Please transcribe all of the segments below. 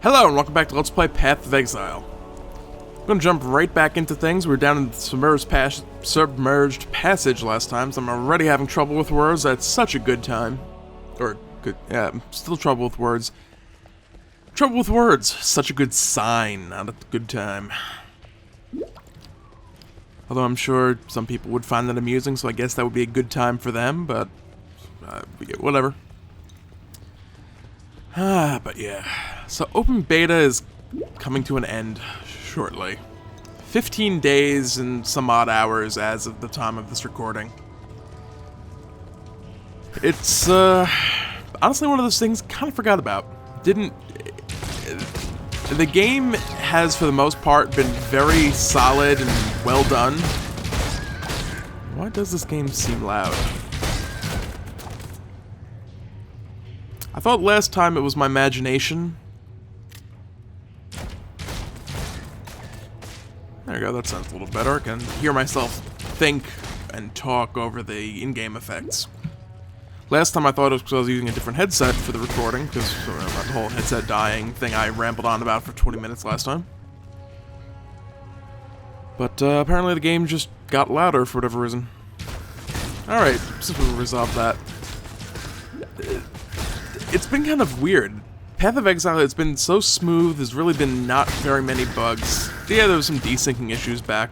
Hello and welcome back to Let's Play Path of Exile. I'm gonna jump right back into things. We were down in the submerged passage last time, so I'm already having trouble with words. That's such a good time. Still trouble with words. Trouble with words, such a good sign, not a good time. Although I'm sure some people would find that amusing, so I guess that would be a good time for them, but whatever. But yeah. So open beta is coming to an end shortly. 15 days and some odd hours as of the time of this recording. It's, honestly one of those things I kind of forgot about. The game has, for the most part, been very solid and well done. Why does this game seem loud? I thought last time it was my imagination. There we go, that sounds a little better. I can hear myself think and talk over the in-game effects. Last time I thought it was because I was using a different headset for the recording, because about the whole headset dying thing I rambled on about for 20 minutes last time. But apparently the game just got louder for whatever reason. Alright, since we resolved that. It's been kind of weird. Path of Exile has been so smooth, there's really been not very many bugs. Yeah, there was some desyncing issues back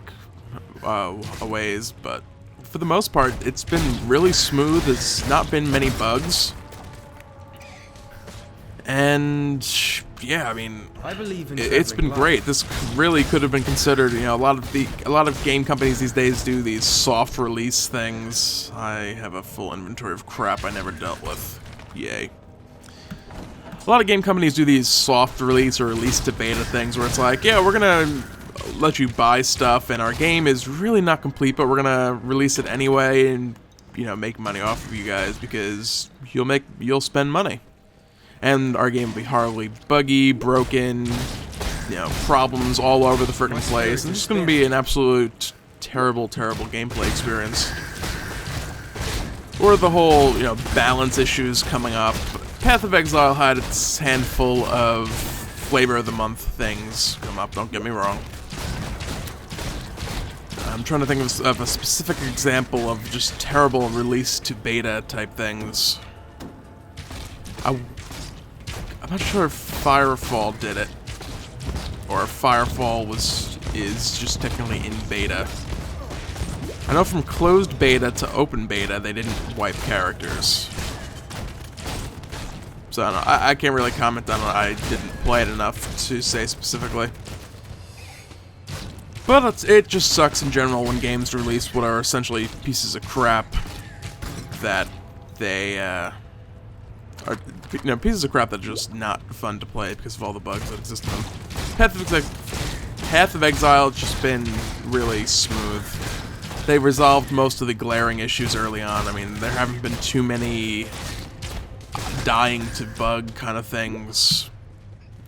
a ways, but for the most part, it's been really smooth. There's not been many bugs. And yeah, I mean, it's been great. This really could have been considered, you know, a lot of game companies these days do these soft release things. I have a full inventory of crap I never dealt with. Yay. A lot of game companies do these soft release or release to beta things where it's like, yeah, we're gonna let you buy stuff and our game is really not complete, but we're gonna release it anyway and, you know, make money off of you guys because you'll spend money. And our game will be horribly buggy, broken, you know, problems all over the frickin' place. And it's just gonna be an absolute terrible, terrible gameplay experience. Or the whole, you know, balance issues coming up. Path of Exile had its handful of flavor of the month things come up, don't get me wrong. I'm trying to think of a specific example of just terrible release to beta type things. I'm not sure if Firefall did it, or if Firefall is just technically in beta. I know from closed beta to open beta, they didn't wipe characters. So I don't know, I can't really comment on it. I didn't play it enough to say specifically. But it just sucks in general when games release what are essentially pieces of crap that they are, you know, pieces of crap that are just not fun to play because of all the bugs that exist in them. Path of Exile has just been really smooth. They resolved most of the glaring issues early on. I mean, there haven't been too many dying to bug kind of things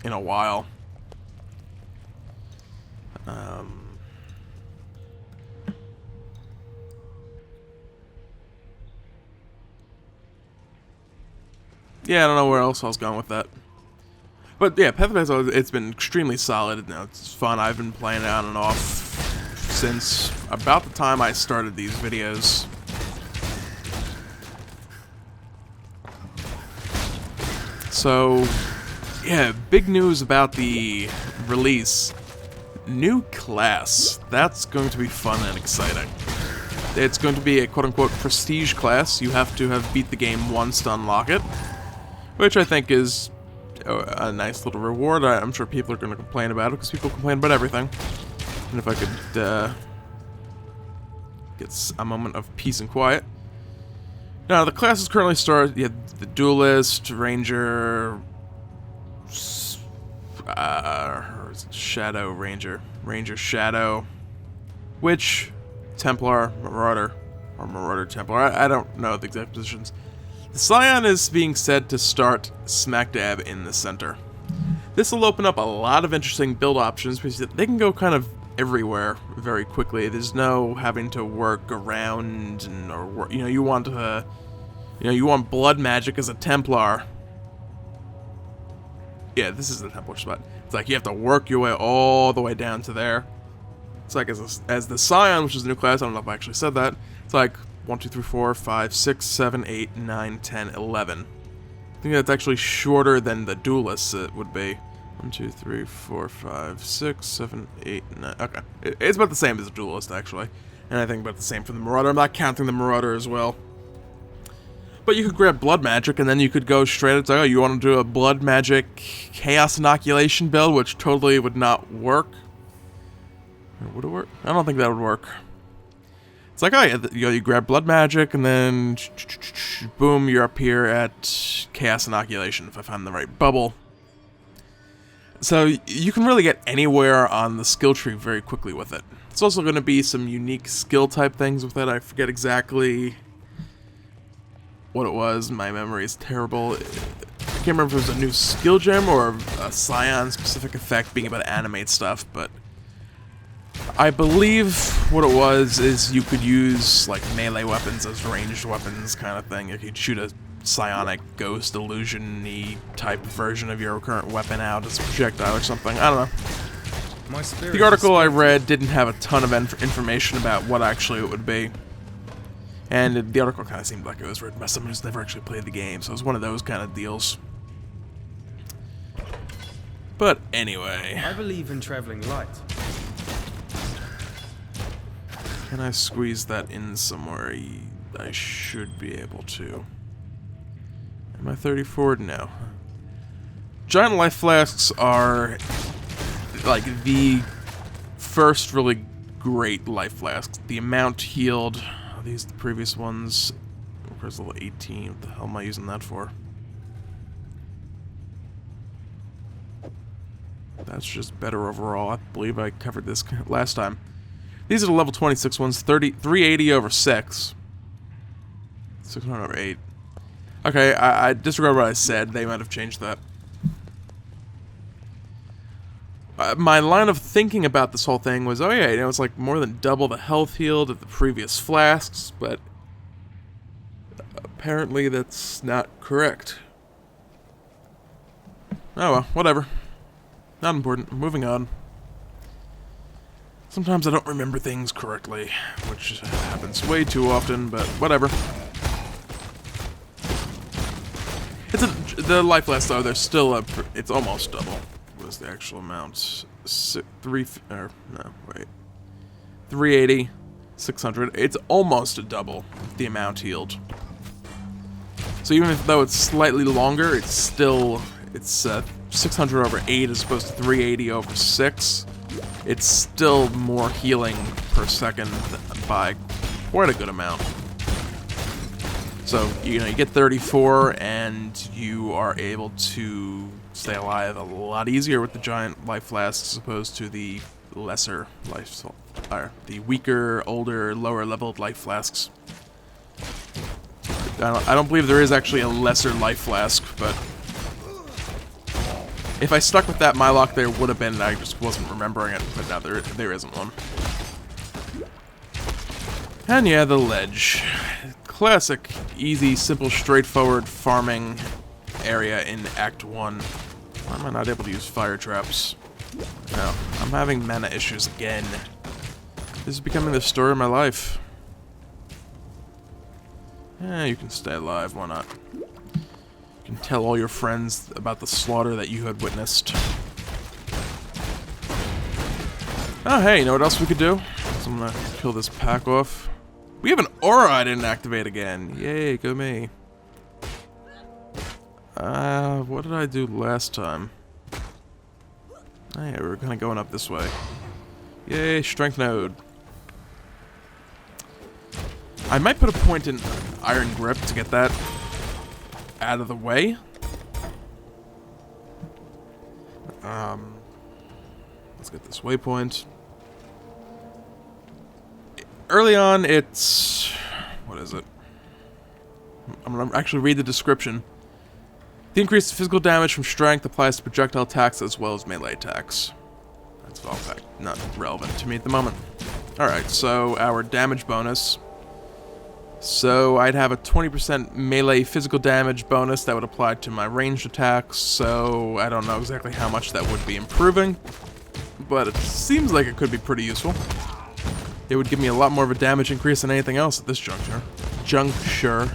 in a while. Yeah, I don't know where else I was going with that. But yeah, Path of Exile, it's been extremely solid. You know, it's fun. I've been playing it on and off since about the time I started these videos. So, yeah, big news about the release. New class. That's going to be fun and exciting. It's going to be a quote-unquote prestige class. You have to have beat the game once to unlock it, which I think is a nice little reward. I'm sure people are going to complain about it, because people complain about everything. And if I could get a moment of peace and quiet. Now, the classes currently start, you have the Duelist, Ranger, Shadow Ranger, Shadow, Witch, Templar, Marauder, or Marauder Templar. I don't know the exact positions. The Scion is being said to start smack dab in the center. This will open up a lot of interesting build options because they can go kind of everywhere very quickly. There's no having to work around or you know, you want blood magic as a Templar. Yeah, this is the Templar spot. It's like you have to work your way all the way down to there. It's like as the Scion, which is the new class, I don't know if I actually said that, it's like 1, 2, 3, 4, 5, 6, 7, 8, 9, 10, 11. I think that's actually shorter than the Duelists it would be. 1, 2, 3, 4, 5, 6, 7, 8, 9. Okay. It's about the same as the Duelist, actually. And I think about the same for the Marauder. I'm not counting the Marauder as well. But you could grab Blood Magic, and then you could go straight into, oh, you want to do a Blood Magic Chaos Inoculation build, which totally would not work. Or would it work? I don't think that would work. It's like, oh yeah, you grab Blood Magic, and then boom, you're up here at Chaos Inoculation, if I find the right bubble. So you can really get anywhere on the skill tree very quickly with it. It's also going to be some unique skill type things with it. I forget exactly what it was. My memory is terrible. I can't remember if it was a new skill gem or a Scion specific effect being able to animate stuff, but I believe what it was is you could use like melee weapons as ranged weapons kind of thing. If you'd shoot a psionic ghost illusion-y type version of your current weapon out as a projectile or something. I don't know. The article I read didn't have a ton of information about what actually it would be. And the article kind of seemed like it was written by someone who's never actually played the game, so it was one of those kind of deals. But anyway. I believe in traveling light. Can I squeeze that in somewhere? I should be able to. Am I 34? No. Giant life flasks are like the first really great life flasks. The amount healed. Are these the previous ones? Where's level 18? What the hell am I using that for? That's just better overall. I believe I covered this last time. These are the level 26 ones. 380 over 6. 600 over 8. Okay, I disregard what I said. They might have changed that. My line of thinking about this whole thing was, oh yeah, you know, it's like more than double the health healed of the previous flasks, but apparently that's not correct. Oh well, whatever. Not important. Moving on. Sometimes I don't remember things correctly, which happens way too often, but whatever. The life last though, there's still it's almost double. What is the actual amount? 380, 600. It's almost a double the amount healed. So even though it's slightly longer, it's still 600 over 8 as opposed to 380 over 6. It's still more healing per second by quite a good amount. So, you know, you get 34 and you are able to stay alive a lot easier with the giant life flasks as opposed to the lesser life, or the weaker, older, lower leveled life flasks. I don't believe there is actually a lesser life flask, but if I stuck with that Mylock, there would have been. I just wasn't remembering it, but now there isn't one. And yeah, the ledge. Classic, easy, simple, straightforward farming area in Act 1. Why am I not able to use fire traps? No, I'm having mana issues again. This is becoming the story of my life. Yeah, you can stay alive, why not? You can tell all your friends about the slaughter that you had witnessed. Oh, hey, you know what else we could do? So I'm gonna kill this pack off. We have an aura I didn't activate again. Yay, go me. What did I do last time? Oh yeah, we were kinda going up this way. Yay, strength node. I might put a point in Iron Grip to get that out of the way. Let's get this waypoint. Early on, it's... what is it? I'm gonna actually read the description. The increased physical damage from strength applies to projectile attacks as well as melee attacks. That's all not relevant to me at the moment. Alright, so our damage bonus So I'd have a 20% melee physical damage bonus that would apply to my ranged attacks, so I don't know exactly how much that would be improving, but it seems like it could be pretty useful. It would give me a lot more of a damage increase than anything else at this juncture. Juncture.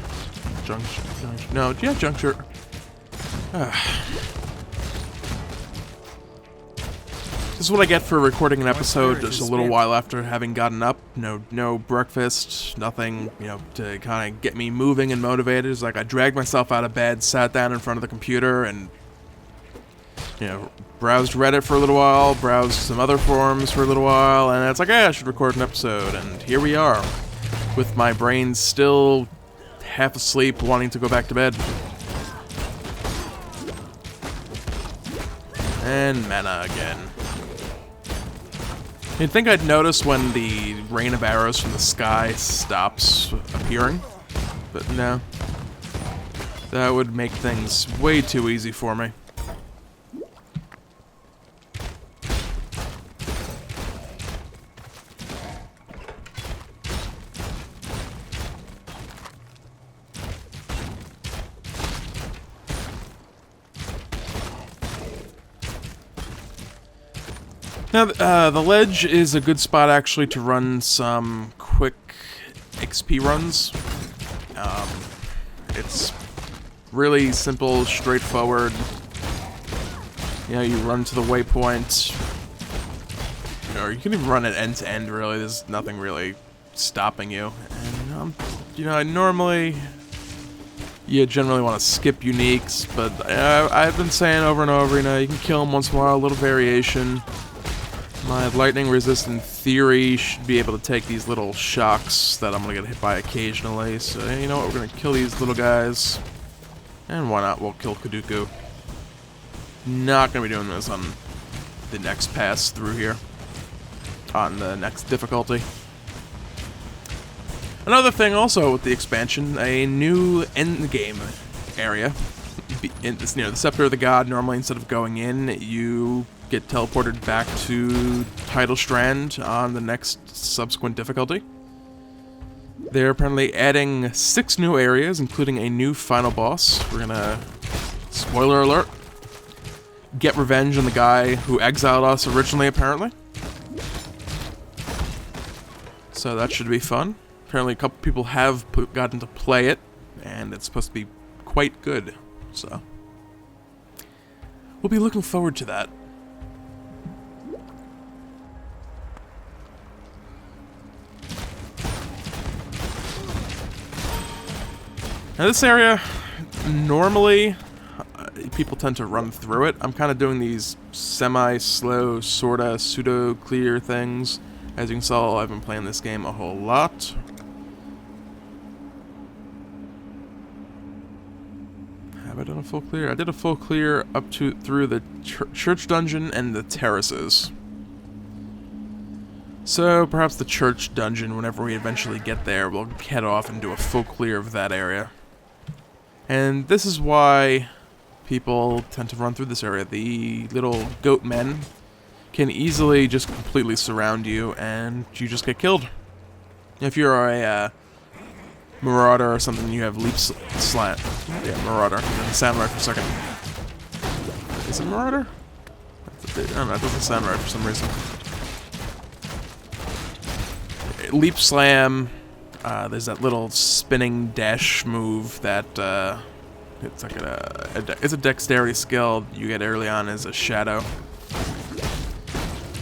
No, yeah, juncture. This is what I get for recording an episode just a little while after having gotten up. No breakfast, nothing, you know, to kind of get me moving and motivated. It's like I dragged myself out of bed, sat down in front of the computer, and, you know, browsed Reddit for a little while, browsed some other forums for a little while, and it's like, hey, I should record an episode, and here we are, with my brain still half asleep, wanting to go back to bed. And mana again. You'd think I'd notice when the rain of arrows from the sky stops appearing, but no. That would make things way too easy for me. Now, the ledge is a good spot, actually, to run some quick XP runs. It's really simple, straightforward. You know, you run to the waypoint, or you can even run it end to end, really. There's nothing really stopping you. And, you know, you generally want to skip uniques, but I've been saying over and over, you know, you can kill them once in a while, a little variation. My lightning resist, in theory, should be able to take these little shocks that I'm going to get hit by occasionally. So, you know what, we're going to kill these little guys. And why not, we'll kill Kaduku. Not going to be doing this on the next pass through here. On the next difficulty. Another thing also with the expansion, a new endgame area. It's near the Scepter of the God. Normally, instead of going in, you get teleported back to Tidal Strand on the next subsequent difficulty. They're apparently adding 6 new areas, including a new final boss. We're gonna, spoiler alert, get revenge on the guy who exiled us originally, apparently. So that should be fun. Apparently a couple people have gotten to play it, and it's supposed to be quite good. So we'll be looking forward to that. Now this area, normally, people tend to run through it. I'm kind of doing these semi-slow, sorta, pseudo-clear things. As you can tell, I've been playing this game a whole lot. Have I done a full clear? I did a full clear up to through the church dungeon and the terraces. So perhaps the church dungeon, whenever we eventually get there, we'll head off and do a full clear of that area. And this is why people tend to run through this area. The little goat men can easily just completely surround you, and you just get killed. If you're a marauder or something, you have leap slant. Yeah, marauder. It sound right for a second. Is it marauder? I don't know, it doesn't sound right for some reason. Leap slam. There's that little spinning dash move that it's like it's a dexterity skill you get early on as a shadow.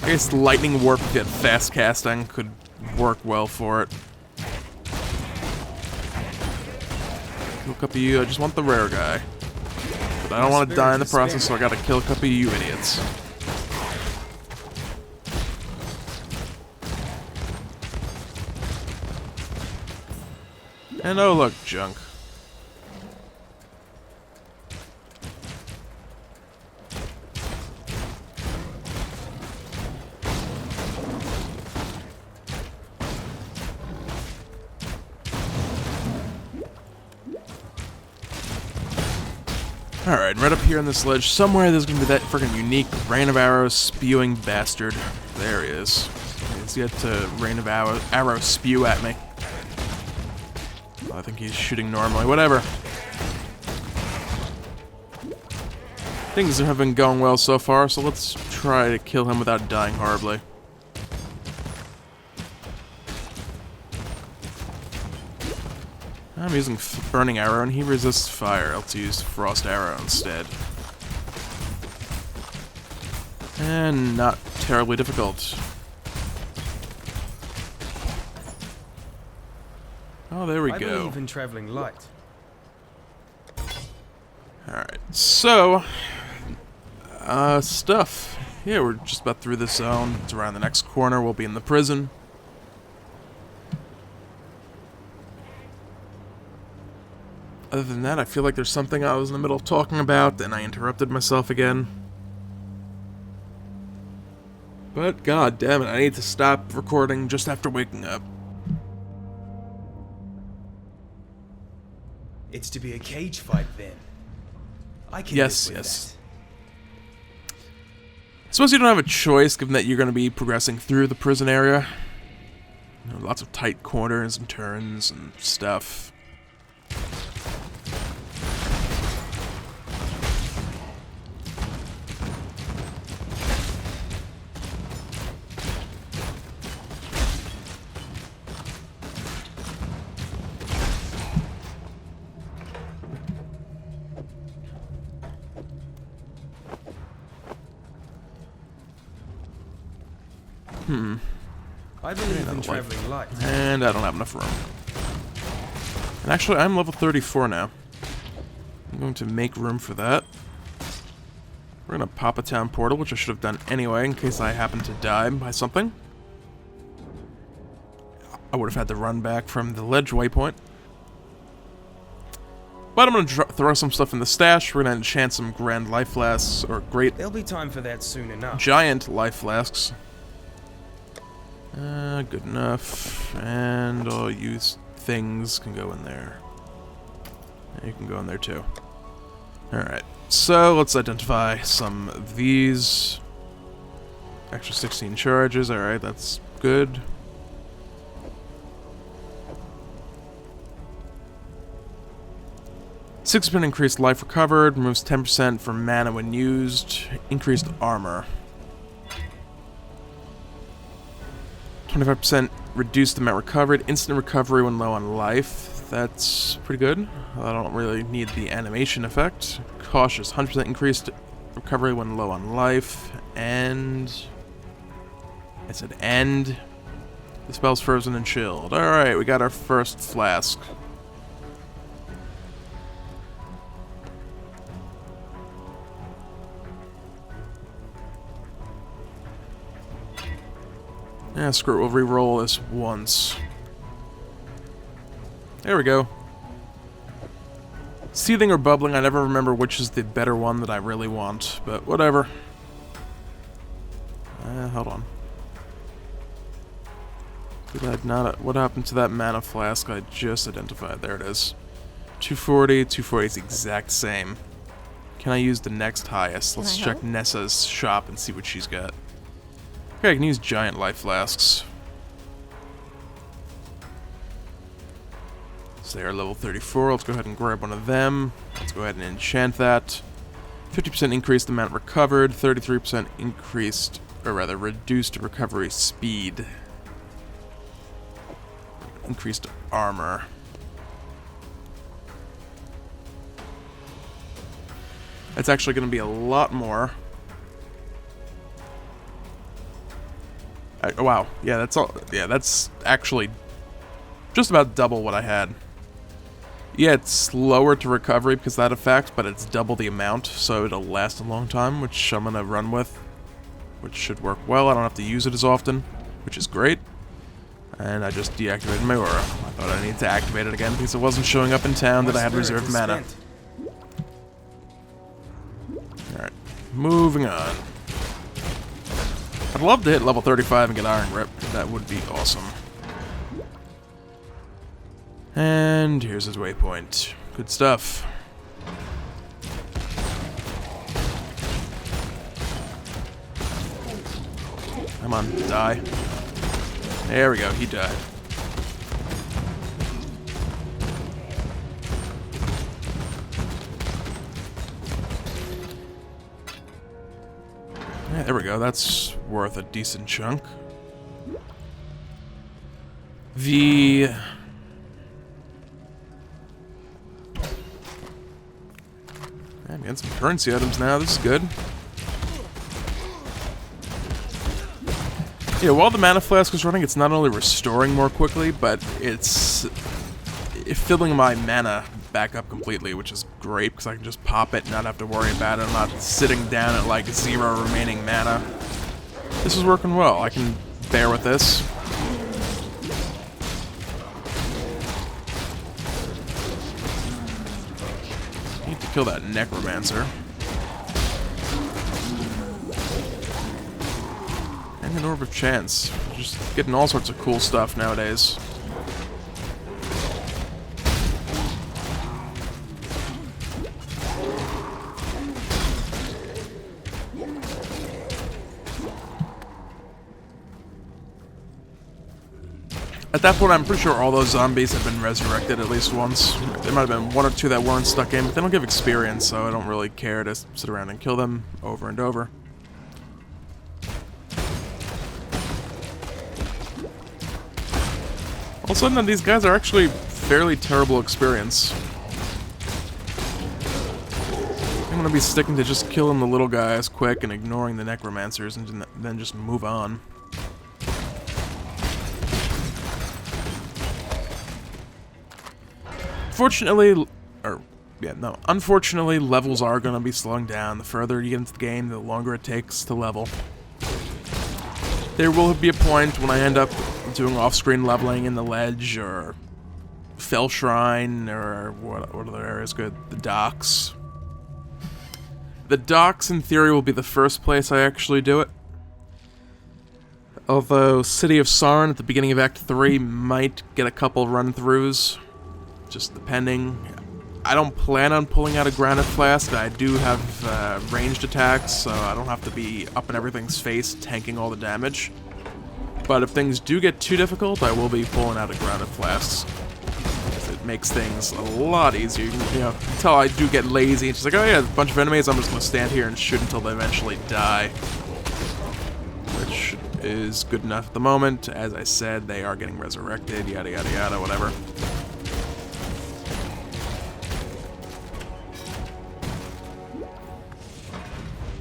I guess lightning warp get fast casting could work well for it. Kill a couple of you. I just want the rare guy, but I don't want to die in the process, so I gotta kill a couple of you idiots. And oh look, junk. Alright, right up here on this ledge, somewhere there's gonna be that freaking unique rain of arrows spewing bastard. There he is. He's yet to rain of arrows spew at me. I think he's shooting normally. Whatever. Things have been going well so far, so let's try to kill him without dying horribly. I'm using Burning Arrow, and he resists fire. Let's use Frost Arrow instead. And not terribly difficult. Oh, there we go. I believe in traveling light. Alright, so... stuff. Yeah, we're just about through this zone. It's around the next corner. We'll be in the prison. Other than that, I feel like there's something I was in the middle of talking about, and I interrupted myself again. But god damn it, I need to stop recording just after waking up. It's to be a cage fight then. I can Yes, live with yes. that. I suppose you don't have a choice, given that you're going to be progressing through the prison area. You know, lots of tight corners and turns and stuff. I believe in traveling light. And I don't have enough room. And actually, I'm level 34 now. I'm going to make room for that. We're going to pop a town portal, which I should have done anyway, in case I happen to die by something. I would have had to run back from the ledge waypoint. But I'm going to throw some stuff in the stash. We're going to enchant some grand life flasks, or great... There'll be time for that soon enough. Giant life flasks. Good enough. And all you things can go in there. You can go in there too. Alright, so let's identify some of these. Extra 16 charges, alright, that's good. %6 increased life recovered, removes 10% from mana when used, increased armor. 25% reduced amount recovered, instant recovery when low on life. That's pretty good. I don't really need the animation effect. Cautious, 100% increased recovery when low on life. And... I said end. The spell's frozen and chilled. Alright, we got our first flask. Yeah, screw it, we'll re-roll this once. There we go. Seething or bubbling, I never remember which is the better one that I really want, but whatever. Hold on. What happened to that mana flask I just identified? There it is. 240, 240 is the exact same. Can I use the next highest? Let's check Nessa's shop and see what she's got. Okay, I can use giant life flasks. So they are level 34. Let's go ahead and grab one of them. Let's go ahead and enchant that. 50% increased amount recovered. 33% increased, or rather reduced recovery speed. Increased armor. That's actually going to be a lot more. Wow, yeah, that's all. Yeah, that's actually just about double what I had. Yeah, it's slower to recovery because of that effect, but it's double the amount, so it'll last a long time, which I'm gonna run with, which should work well. I don't have to use it as often, which is great. And I just deactivated my aura. I thought I needed to activate it again because it wasn't showing up in town that I had reserved mana. Alright, moving on. I'd love to hit level 35 and get Iron Grip. That would be awesome. And here's his waypoint. Good stuff. Come on, die. There we go, he died. Yeah, there we go. That's worth a decent chunk. I'm getting some currency items now. This is good. Yeah, while the mana flask is running, it's not only restoring more quickly, but it's filling my mana back up completely, which is great because I can just pop it and not have to worry about it. I'm not sitting down at like 0 remaining mana. This is working well. I can bear with this. Need to kill that necromancer. And an Orb of Chance. Just getting all sorts of cool stuff nowadays. At that point, I'm pretty sure all those zombies have been resurrected at least once. There might have been 1 or 2 that weren't stuck in, but they don't give experience, so I don't really care to sit around and kill them over and over. All of a sudden, these guys are actually fairly terrible experience. I'm gonna be sticking to just killing the little guys quick and ignoring the necromancers and then just move on. Unfortunately, levels are going to be slowing down. The further you get into the game, the longer it takes to level. There will be a point when I end up doing off-screen leveling in the ledge, or Fell Shrine, or what other areas good? The docks. The docks, in theory, will be the first place I actually do it. Although City of Sarn at the beginning of Act 3 might get a couple run-throughs. Just depending. I don't plan on pulling out a Granite Flask. I do have ranged attacks, so I don't have to be up in everything's face tanking all the damage. But if things do get too difficult, I will be pulling out a Granite Flask. It makes things a lot easier. You know, until I do get lazy. It's just like, oh yeah, a bunch of enemies, I'm just going to stand here and shoot until they eventually die. Which is good enough at the moment. As I said, they are getting resurrected, yada yada yada, whatever.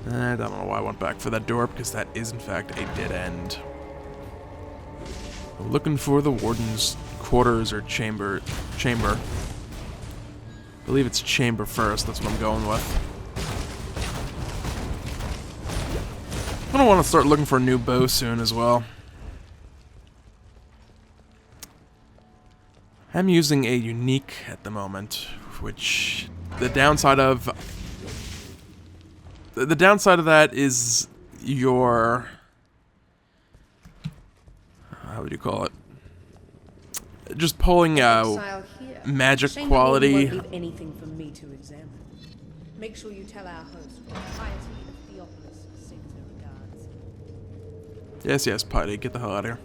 I don't know why I went back for that door, because that is in fact a dead end. I'm looking for the warden's quarters or chamber. I believe it's chamber first, that's what I'm going with. I'm gonna want to start looking for a new bow soon as well. I'm using a unique at the moment, which the downside of that is your, how would you call it? Just pulling Exile here. magic Shame quality. won't leave anything for me to examine. Make sure you tell our host piety of Theopolis sends her regards. Yes, Piety, get the hell out of here.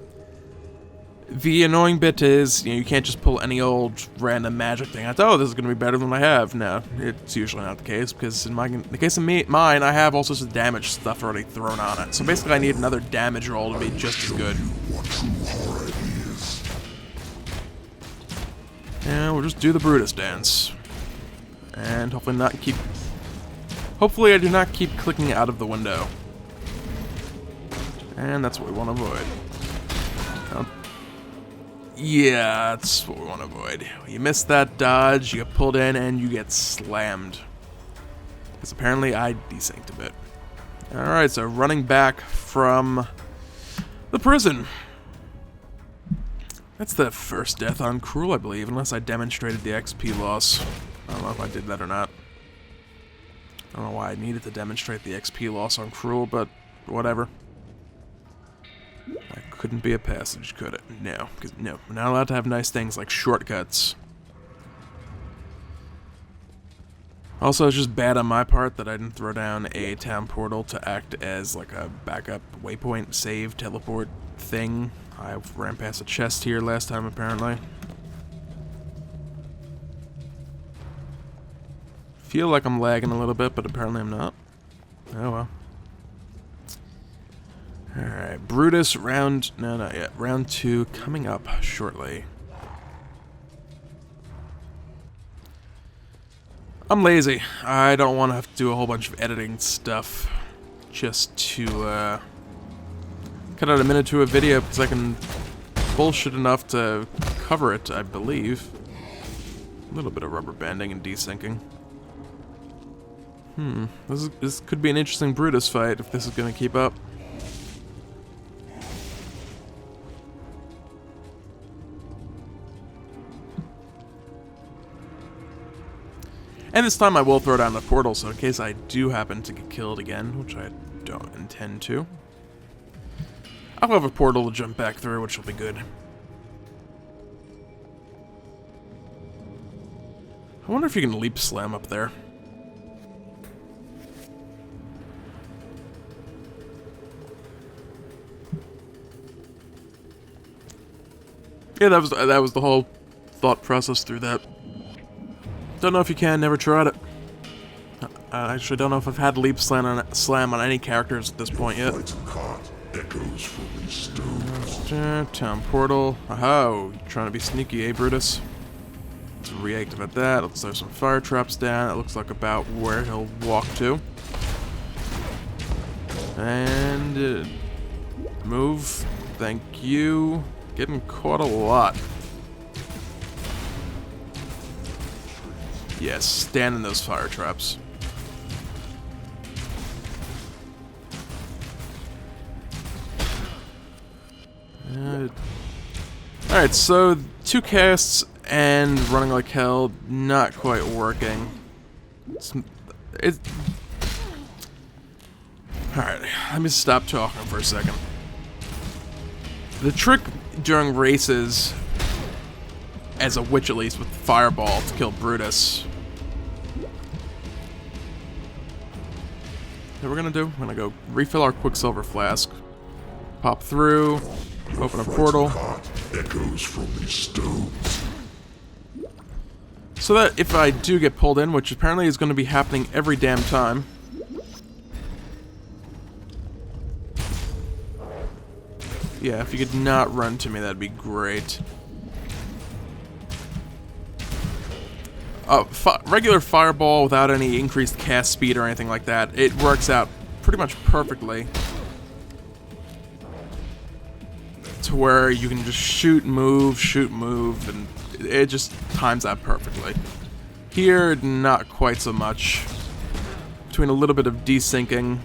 The annoying bit is, you can't just pull any old random magic thing. I thought, oh, this is going to be better than I have. No, it's usually not the case, because in the case of mine, I have all sorts of damage stuff already thrown on it. So basically, I need another damage roll to be just as good. And we'll just do the Brutus dance. And hopefully hopefully I do not keep clicking out of the window. And that's what we want to avoid. Yeah, that's what we want to avoid. You miss that dodge, you get pulled in, and you get slammed. Because apparently I desynced a bit. Alright, so running back from the prison. That's the first death on Cruel, I believe, unless I demonstrated the XP loss. I don't know if I did that or not. I don't know why I needed to demonstrate the XP loss on Cruel, but whatever. That couldn't be a passage, could it? No, because no, we're not allowed to have nice things like shortcuts. Also, it's just bad on my part that I didn't throw down a town portal to act as like a backup waypoint, save, teleport thing. I ran past a chest here last time, apparently. Feel like I'm lagging a little bit, but apparently I'm not. Oh well. Alright, Brutus round... No, not yet. Round 2 coming up shortly. I'm lazy. I don't want to have to do a whole bunch of editing stuff just to cut out a minute to a video because I can bullshit enough to cover it, I believe. A little bit of rubber banding and desyncing. This could be an interesting Brutus fight if this is going to keep up. And this time I will throw down the portal, so in case I do happen to get killed again, which I don't intend to, I'll have a portal to jump back through, which will be good. I wonder if you can leap slam up there. Yeah, that was the whole thought process through that. Don't know if you can, never tried it. I actually don't know if I've had leap slam on any characters at this point yet. Town portal. Oh, you're trying to be sneaky, eh, Brutus? Let's reactivate that. Looks like there's some fire traps down. It looks like about where he'll walk to. And move. Thank you. Getting caught a lot. Yes, stand in those fire traps. Alright, so 2 casts and running like hell, not quite working. Alright, let me stop talking for a second. The trick during races, as a witch at least, with Fireball to kill Brutus. What we're gonna do, we're gonna go refill our Quicksilver flask, pop through, open a portal. Echoes from these stones. So that if I do get pulled in, which apparently is going to be happening every damn time. Yeah, if you could not run to me, that'd be great. Regular Fireball without any increased cast speed or anything like that, it works out pretty much perfectly. To where you can just shoot, move, and it just times out perfectly. Here, not quite so much. Between a little bit of desyncing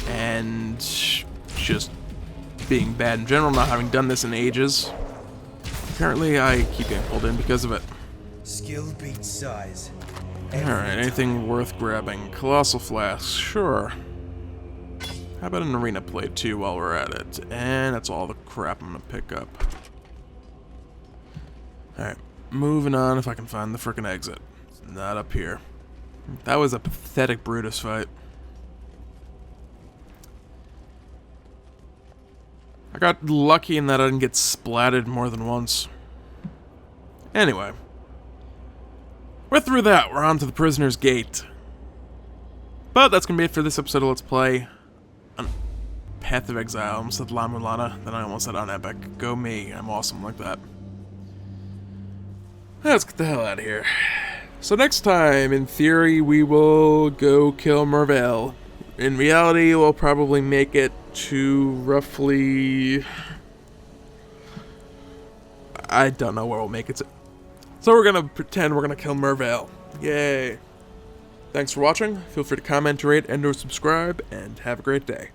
and just being bad in general, not having done this in ages. Apparently, I keep getting pulled in because of it. Skill beats size. Alright, anything worth grabbing? Colossal Flask, sure. How about an arena plate too while we're at it? And that's all the crap I'm gonna pick up. Alright, moving on if I can find the frickin' exit. It's not up here. That was a pathetic Brutus fight. I got lucky in that I didn't get splatted more than once. Anyway. We're through that. We're on to the Prisoner's Gate. But that's gonna be it for this episode of Let's Play on Path of Exile. I almost said La Mulana, then I almost said on Epic. Go me, I'm awesome like that. Let's get the hell out of here. So next time, in theory, we will go kill Mervale. In reality, we'll probably make it to roughly... I don't know where we'll make it to. So we're gonna pretend we're gonna kill Mervale. Yay. Thanks for watching. Feel free to comment, rate, and or subscribe, and have a great day.